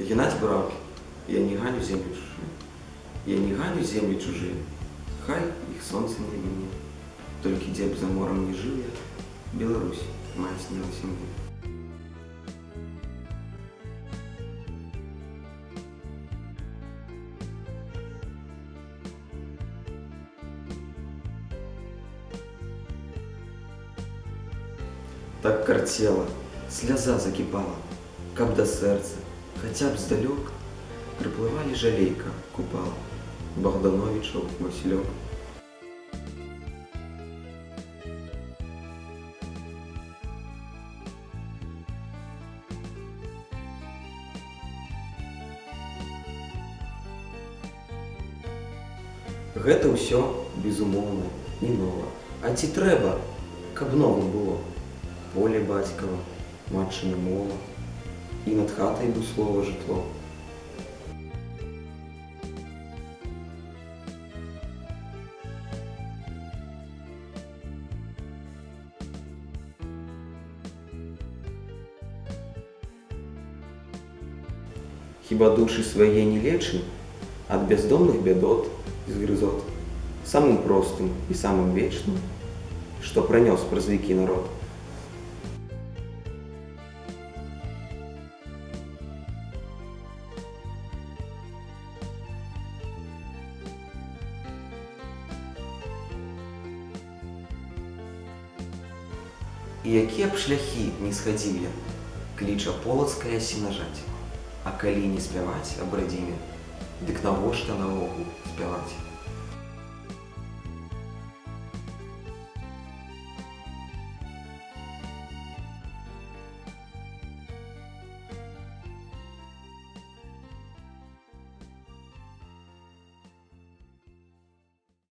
Геннадий Буравкин. Я не ганю землю чужие. Я не ганю земли чужие. Хай их солнце не вине. Только где б за морем не жил я, Беларусь моя снилась мне. Так картела, слеза закипала, каб до сердца, хотя б здалек, приплывали жалейка, купала, Богдановичев Василек. Гэта ўсё, безумоўна, не нова. А ці трэба, каб новым было? Поле бацькава, матчына мола, і над хатай буслова жытло. Хіба душы свае не лечым ад бяздомных бядот і згрызот, самым простым і самым вечным, што пранёс праз векі народ. І якія б шляхі не схадзіў я, кліча полацкая сенажаць. А калі не спяваць аб радзіме, дык навошта наогул спяваць?